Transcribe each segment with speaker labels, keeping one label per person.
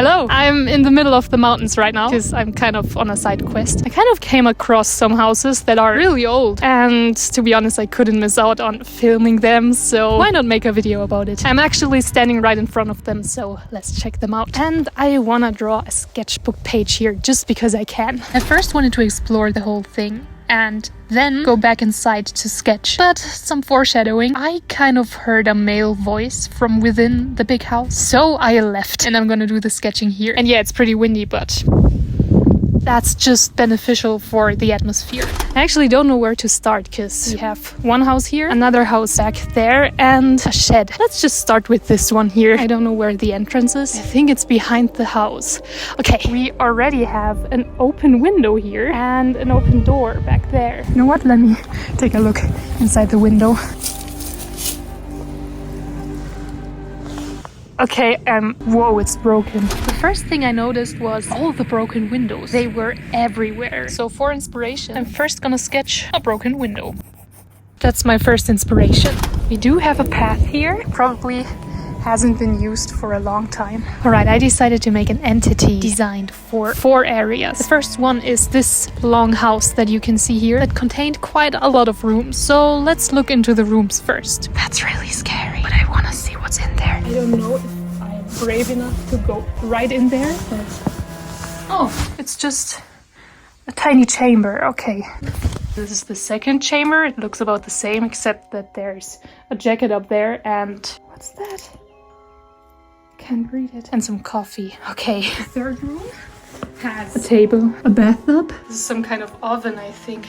Speaker 1: Hello! I'm in the middle of the mountains right now because I'm kind of on a side quest. I kind of came across some houses that are really old, and to be honest, I couldn't miss out on filming them, so why not make a video about it? I'm actually standing right in front of them, so let's check them out. And I wanna draw a sketchbook page here just because I can. I first wanted to explore the whole thing and then go back inside to sketch. But some foreshadowing, I kind of heard a male voice from within the big house. So I left and I'm gonna do the sketching here. And yeah, it's pretty windy, but that's just beneficial for the atmosphere. I actually don't know where to start because we have one house here, another house back there, and a shed. Let's just start with this one here. I don't know where the entrance is. I think it's behind the house. Okay, we already have an open window here and an open door back there. You know what? Let me take a look inside the window. Okay, whoa, it's broken. The first thing I noticed was all the broken windows. They were everywhere. So for inspiration, I'm first gonna sketch a broken window. That's my first inspiration. We do have a path here. Probably hasn't been used for a long time. Alright, I decided to make an entity designed for 4 areas. The first one is this long house that you can see here that contained quite a lot of rooms. So let's look into the rooms first. That's really scary, but I wanna see what's in there. I don't know if I'm brave enough to go right in there, but oh, it's just a tiny chamber. Okay. This is the second chamber. It looks about the same, except that there's a jacket up there and what's that? Can't read it. And some coffee. Okay. The third room has a table, a bathtub. This is some kind of oven, I think.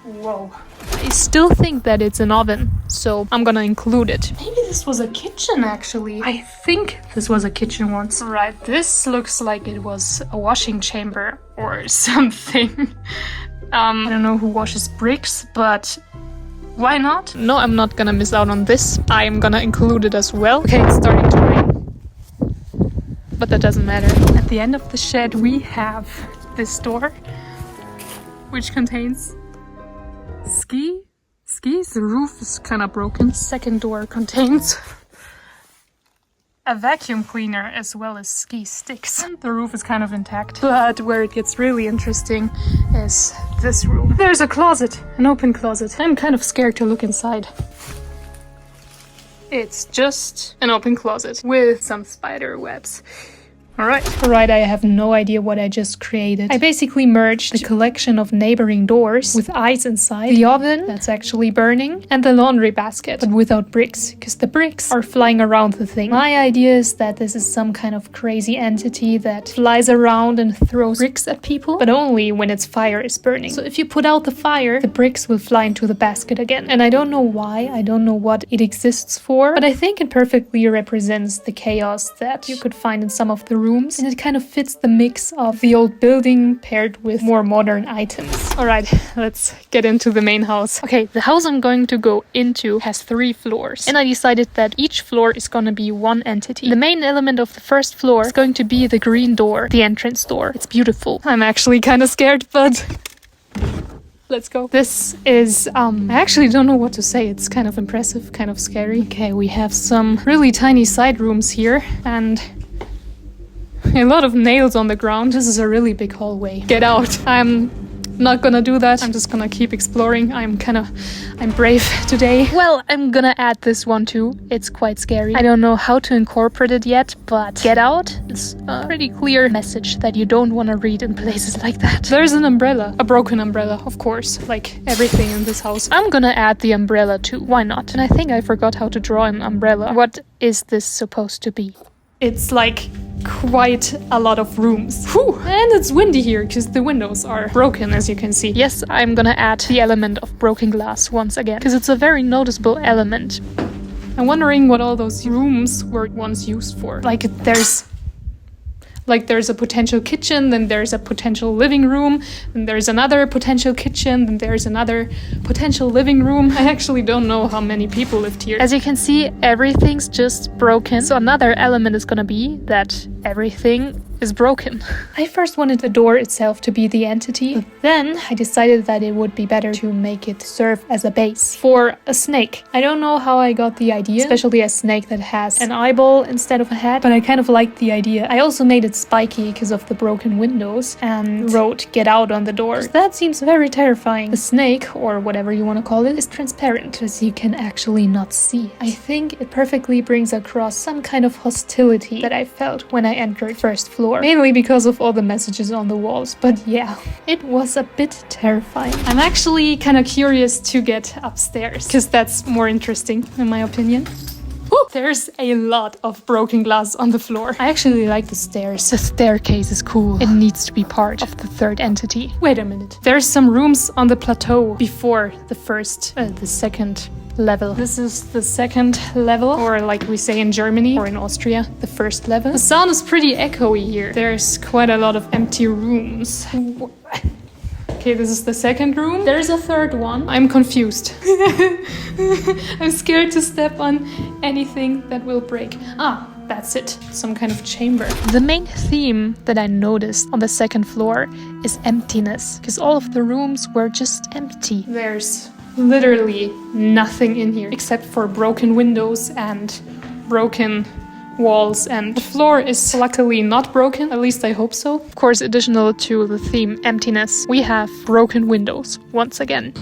Speaker 1: Whoa. I still think that it's an oven, so I'm gonna include it. Maybe this was a kitchen, actually. I think this was a kitchen once. Right, this looks like it was a washing chamber or something. I don't know who washes bricks, but why not? No, I'm not gonna miss out on this. I'm gonna include it as well. Okay, it's starting to rain. But that doesn't matter. At the end of the shed, we have this door, which contains skis. The roof is kind of broken. Second door contains a vacuum cleaner as well as ski sticks. And the roof is kind of intact. But where it gets really interesting is this room. There's a closet, an open closet. I'm kind of scared to look inside. It's just an open closet with some spider webs. Alright, I have no idea what I just created. I basically merged the collection of neighboring doors with eyes inside, the oven that's actually burning, and the laundry basket, but without bricks, because the bricks are flying around the thing. My idea is that this is some kind of crazy entity that flies around and throws bricks at people, but only when its fire is burning. So if you put out the fire, the bricks will fly into the basket again. And I don't know why, I don't know what it exists for, but I think it perfectly represents the chaos that you could find in some of the rooms. And it kind of fits the mix of the old building paired with more modern items. Alright, let's get into the main house. Okay, the house I'm going to go into has 3 floors. And I decided that each floor is gonna be one entity. The main element of the first floor is going to be the green door, the entrance door. It's beautiful. I'm actually kind of scared, but let's go. This is, I actually don't know what to say. It's kind of impressive, kind of scary. Okay, we have some really tiny side rooms here and a lot of nails on the ground. This is a really big hallway. Get out. I'm not gonna do that. I'm just gonna keep exploring. I'm brave today. Well, I'm gonna add this one too. It's quite scary. I don't know how to incorporate it yet, but get out is a pretty clear message that you don't want to read in places like that. There's an umbrella. A broken umbrella, of course, like everything in this house. I'm gonna add the umbrella too. Why not? And I think I forgot how to draw an umbrella. What is this supposed to be? It's like quite a lot of rooms. Whew. And it's windy here because the windows are broken, as you can see. Yes, I'm gonna add the element of broken glass once again because it's a very noticeable element. I'm wondering what all those rooms were once used for. There's a potential kitchen, then there's a potential living room, then there's another potential kitchen, then there's another potential living room. I actually don't know how many people lived here. As you can see, everything's just broken. So another element is gonna be that everything is broken. I first wanted the door itself to be the entity, but then I decided that it would be better to make it serve as a base for a snake. I don't know how I got the idea, especially a snake that has an eyeball instead of a head, but I kind of liked the idea. I also made it spiky because of the broken windows and wrote "Get out" on the door. That seems very terrifying. The snake, or whatever you want to call it, is transparent, because you can actually not see it. I think it perfectly brings across some kind of hostility that I felt when I entered first floor, mainly because of all the messages on the walls. But yeah, it was a bit terrifying. I'm actually kind of curious to get upstairs, because that's more interesting in my opinion. Ooh, there's a lot of broken glass on the floor. I actually like the stairs. The staircase is cool. It needs to be part of the third entity. Wait a minute. There's some rooms on the plateau before the second level. This is the second level, or like we say in Germany or in Austria, the first level. The sound is pretty echoey here. There's quite a lot of empty rooms. Okay, this is the second room. There's a third one. I'm confused. I'm scared to step on anything that will break. Ah, that's it. Some kind of chamber. The main theme that I noticed on the second floor is emptiness, because all of the rooms were just empty. There's literally nothing in here except for broken windows and broken walls, and the floor is luckily not broken, at least I hope so. Of course, additional to the theme emptiness, we have broken windows once again.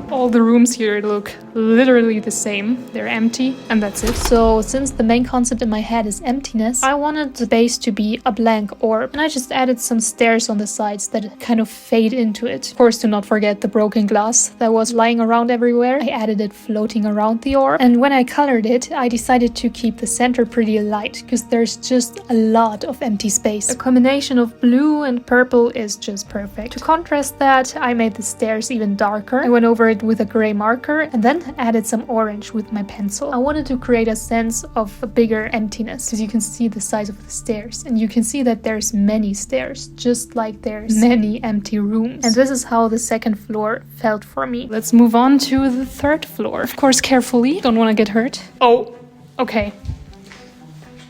Speaker 1: All the rooms here look literally the same. They're empty, and that's it. So since the main concept in my head is emptiness, I wanted the base to be a blank orb, and I just added some stairs on the sides that kind of fade into it. Of course, to not forget the broken glass that was lying around everywhere. I added it floating around the orb, and when I colored it, I decided to keep the center pretty light, because there's just a lot of empty space. A combination of blue and purple is just perfect. To contrast that, I made the stairs even darker. I went over it with a gray marker and then added some orange with my pencil. I wanted to create a sense of a bigger emptiness, because you can see the size of the stairs, and you can see that there's many stairs, just like there's many empty rooms. And this is how the second floor felt for me. Let's move on to the third floor. Of course, carefully, don't want to get hurt. Oh, okay.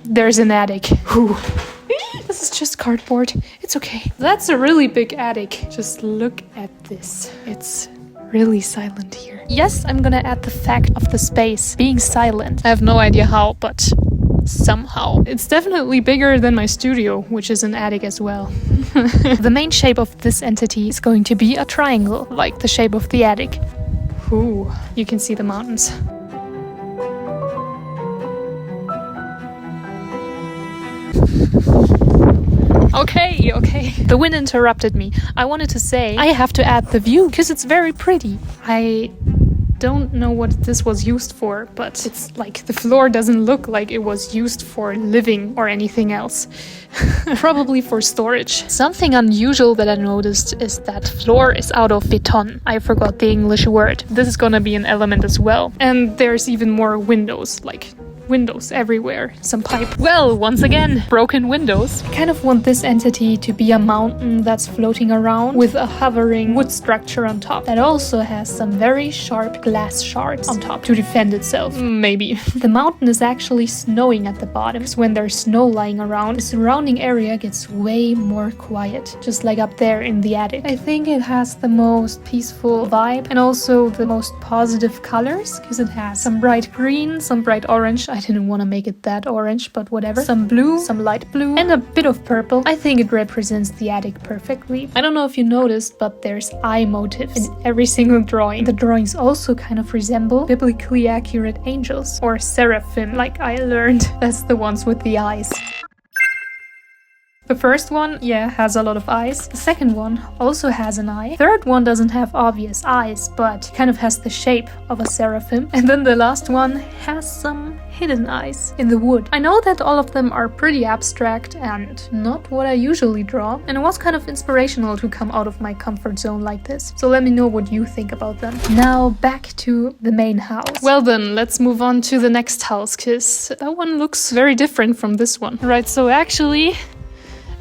Speaker 1: There's an attic. Whew. This is just cardboard. It's okay. That's a really big attic. Just look at this. It's really silent here. Yes, I'm gonna add the fact of the space being silent. I have no idea how, but somehow. It's definitely bigger than my studio, which is an attic as well. The main shape of this entity is going to be a triangle, like the shape of the attic. Ooh, you can see the mountains. Okay. The wind interrupted me. I wanted to say I have to add the view, because it's very pretty. I don't know what this was used for, but it's like the floor doesn't look like it was used for living or anything else. Probably for storage. Something unusual that I noticed is that floor is out of beton. I forgot the English word. This is gonna be an element as well. And there's even more windows, like windows everywhere. Some pipe. Well, once again, broken windows. I kind of want this entity to be a mountain that's floating around with a hovering wood structure on top that also has some very sharp glass shards on top to defend itself. Maybe. The mountain is actually snowing at the bottom, so when there's snow lying around, the surrounding area gets way more quiet, just like up there in the attic. I think it has the most peaceful vibe and also the most positive colors, because it has some bright green, some bright orange. I didn't want to make it that orange, but whatever. Some blue, some light blue, and a bit of purple. I think it represents the attic perfectly. I don't know if you noticed, but there's eye motifs in every single drawing. The drawings also kind of resemble biblically accurate angels, or seraphim, like I learned. That's the ones with the eyes. The first one, has a lot of eyes. The second one also has an eye. Third one doesn't have obvious eyes, but kind of has the shape of a seraphim. And then the last one has some hidden eyes in the wood. I know that all of them are pretty abstract and not what I usually draw, and it was kind of inspirational to come out of my comfort zone like this. So let me know what you think about them. Now back to the main house. Well then, let's move on to the next house, because that one looks very different from this one. Right, so actually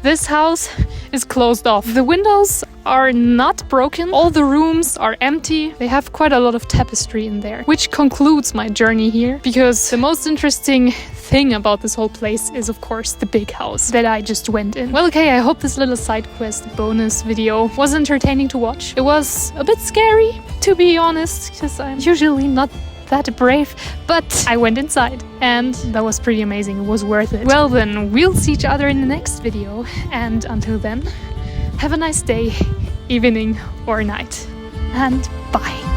Speaker 1: this house is closed off. The windows are not broken. All the rooms are empty. They have quite a lot of tapestry in there, which concludes my journey here, because the most interesting thing about this whole place is, of course, the big house that I just went in. Well, okay, I hope this little side quest bonus video was entertaining to watch. It was a bit scary, to be honest, because I'm usually not that brave, but I went inside and that was pretty amazing. It was worth it. Well then, we'll see each other in the next video, and until then, have a nice day, evening or night, and bye.